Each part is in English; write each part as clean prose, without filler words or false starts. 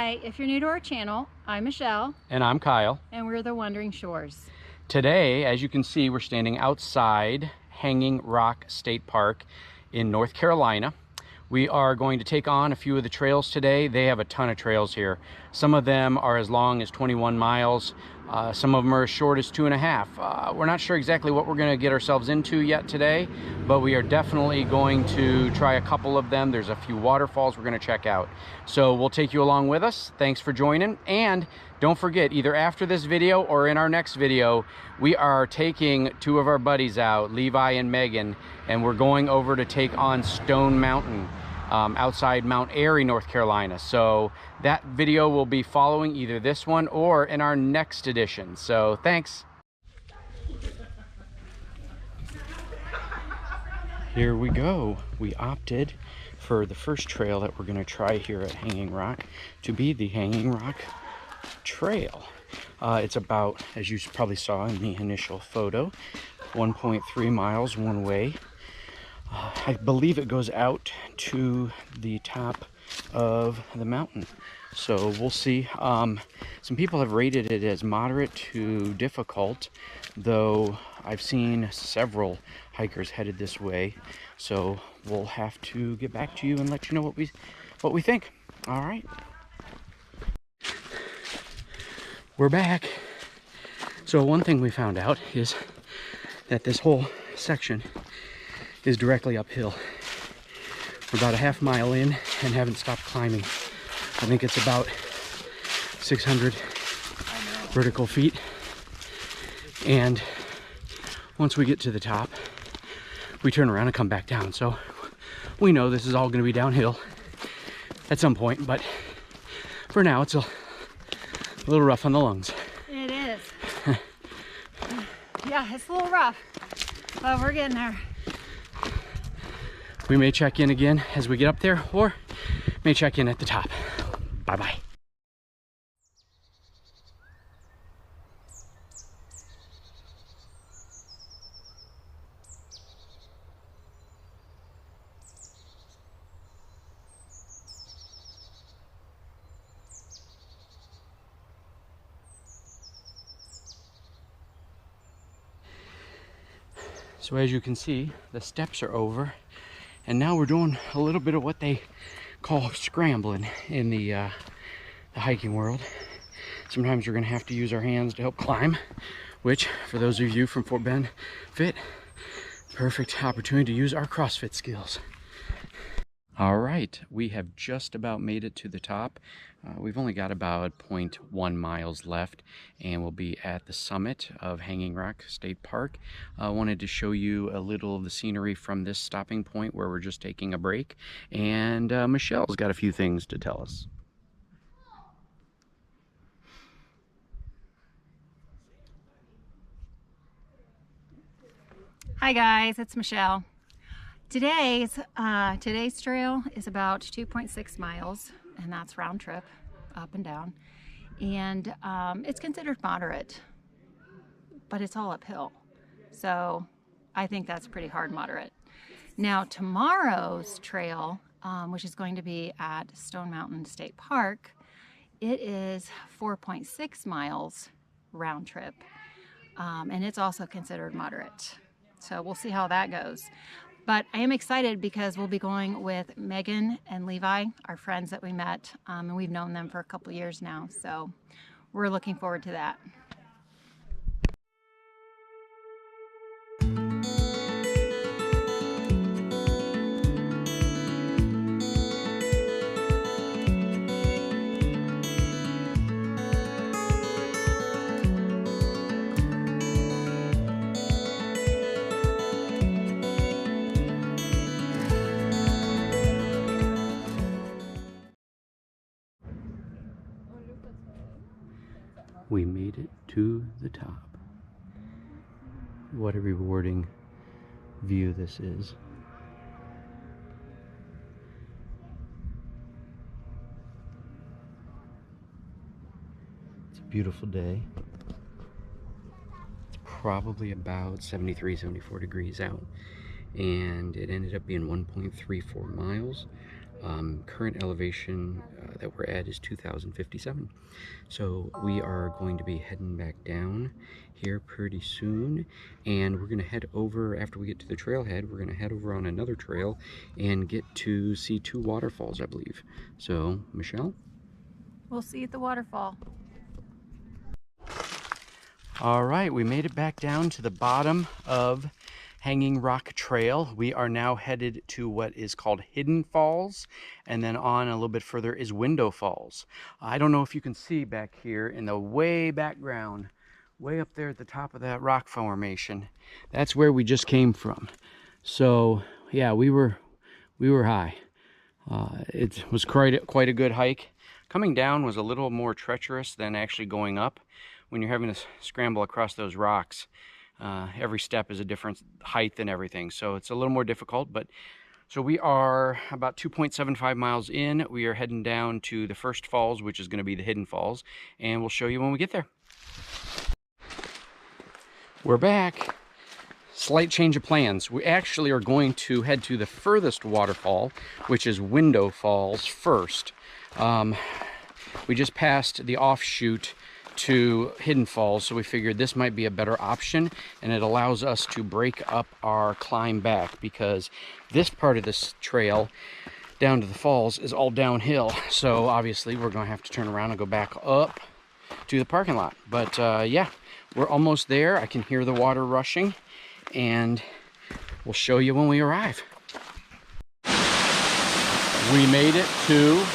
Hi, if you're new to our channel, I'm Michelle. And I'm Kyle. And we're the Wandering Shores. Today, as you can see, we're standing outside Hanging Rock State Park in North Carolina. We are going to take on a few of the trails today. They have a ton of trails here. Some of them are as long as 21 miles. Some of them are as short as 2.5. We're not sure exactly what we're going to get ourselves into yet today, but we are definitely going to try a couple of them. There's a few waterfalls we're going to check out. So we'll take you along with us. Thanks for joining. And don't forget, either after this video or in our next video, we are taking two of our buddies out, Levi and Megan, and we're going over to take on Stone Mountain outside Mount Airy, North Carolina. So that video will be following either this one or in our next edition. So thanks. Here we go. We opted for the first trail that we're going to try here at Hanging Rock to be the Hanging Rock Trail. It's about, as you probably saw in the initial photo, 1.3 miles one way. I believe it goes out to the top of the mountain. So we'll see. Some people have rated it as moderate to difficult, though I've seen several hikers headed this way. So we'll have to get back to you and let you know what we think. All right. We're back. So one thing we found out is that this whole section is directly uphill. We're about a half mile in and haven't stopped climbing. I think it's about 600 vertical feet. And once we get to the top, we turn around and come back down. So we know this is all going to be downhill at some point, but for now it's a little rough on the lungs. It is. Yeah, it's a little rough, but we're getting there. We may check in again as we get up there, or may check in at the top. Bye-bye. So as you can see, the steps are over, and now we're doing a little bit of what they call scrambling in the hiking world. Sometimes we're going to have to use our hands to help climb, which, for those of you from Fort Bend Fit, perfect opportunity to use our CrossFit skills. All right, we have just about made it to the top. We've only got about 0.1 miles left, and we'll be at the summit of Hanging Rock State Park. I wanted to show you a little of the scenery from this stopping point where we're just taking a break, and Michelle's got a few things to tell us. Hi guys, it's Michelle. Today's trail is about 2.6 miles, and that's round trip, up and down. And it's considered moderate, but it's all uphill. So I think that's pretty hard moderate. Now tomorrow's trail, which is going to be at Stone Mountain State Park, it is 4.6 miles round trip. And it's also considered moderate. So we'll see how that goes. But I am excited because we'll be going with Megan and Levi, our friends that we met, and we've known them for a couple years now. So we're looking forward to that. We made it to the top. What a rewarding view this is. It's a beautiful day. It's probably about 73, 74 degrees out, and it ended up being 1.34 miles. Current elevation that we're at is 2,057. So we are going to be heading back down here pretty soon, and we're going to head over, after we get to the trailhead, we're going to head over on another trail and get to see 2 waterfalls, I believe. So, Michelle? We'll see you at the waterfall. All right, we made it back down to the bottom of Hanging Rock Trail. We are now headed to what is called Hidden Falls, and then on a little bit further is Window Falls. I don't know if you can see back here in the way background, way up there at the top of that rock formation. That's where we just came from. So yeah, we were high. It was quite a good hike. Coming down was a little more treacherous than actually going up. When you're having to scramble across those rocks, every step is a different height and everything, so it's a little more difficult. But so we are about 2.75 miles in. We are heading down to the first falls, which is going to be the Hidden Falls, and we'll show you when we get there. We're back. Slight change of plans. We actually are going to head to the furthest waterfall, which is Window Falls, first. We just passed the offshoot to Hidden Falls, so we figured this might be a better option, and it allows us to break up our climb back, because this part of this trail down to the falls is all downhill. So obviously we're going to have to turn around and go back up to the parking lot. But yeah, we're almost there. I can hear the water rushing, and we'll show you when we arrive. We made it to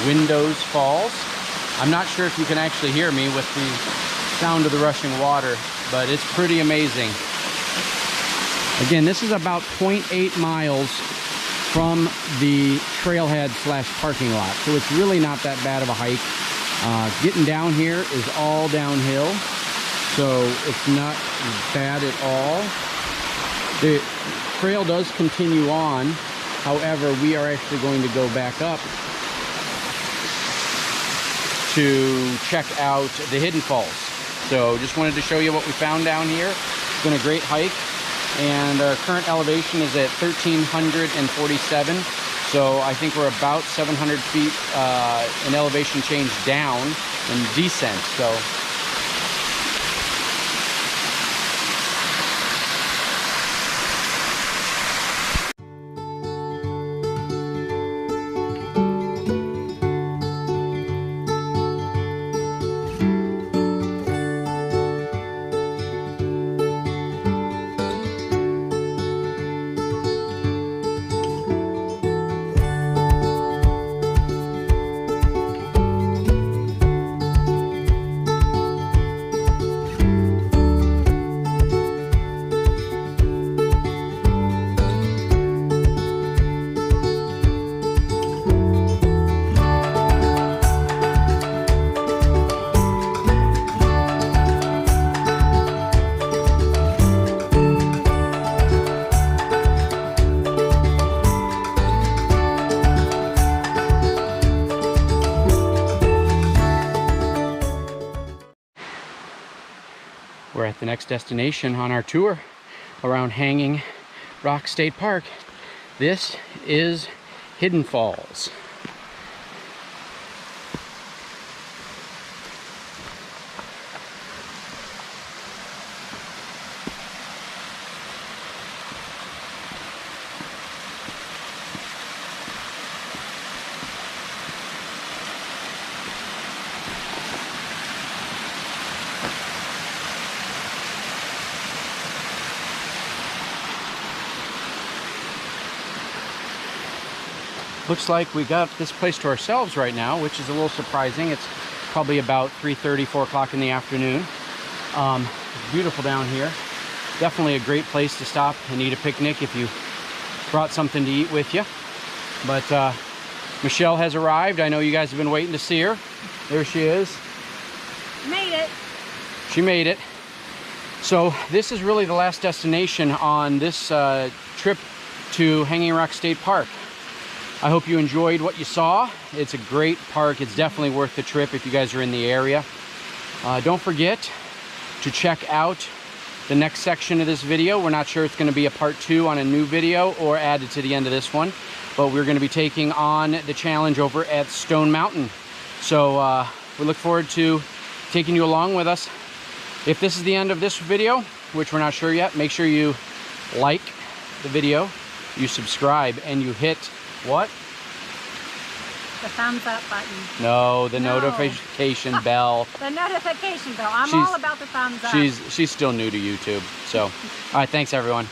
Windows Falls. I'm not sure if you can actually hear me with the sound of the rushing water, but it's pretty amazing. Again, this is about 0.8 miles from the trailhead / parking lot, so it's really not that bad of a hike. Getting down here is all downhill, so it's not bad at all. The trail does continue on. However, we are actually going to go back up to check out the Hidden Falls. So just wanted to show you what we found down here. It's been a great hike, and our current elevation is at 1,347. So I think we're about 700 feet in elevation change down and descent. So we're at the next destination on our tour around Hanging Rock State Park. This is Hidden Falls. Looks like we got this place to ourselves right now, which is a little surprising. It's probably about 3:30, 4 o'clock in the afternoon. It's beautiful down here. Definitely a great place to stop and eat a picnic if you brought something to eat with you. But Michelle has arrived. I know you guys have been waiting to see her. There she is. Made it. She made it. So this is really the last destination on this trip to Hanging Rock State Park. I hope you enjoyed what you saw. It's a great park. It's definitely worth the trip if you guys are in the area. Don't forget to check out the next section of this video. We're not sure it's going to be a part 2 on a new video or added to the end of this one. but we're going to be taking on the challenge over at Stone Mountain. So we look forward to taking you along with us. If this is the end of this video, which we're not sure yet, make sure you like the video, you subscribe, and you hit what? The thumbs up button. No, the notification bell. The notification bell. I'm all about the thumbs up. She's still new to YouTube. So, all right, thanks everyone.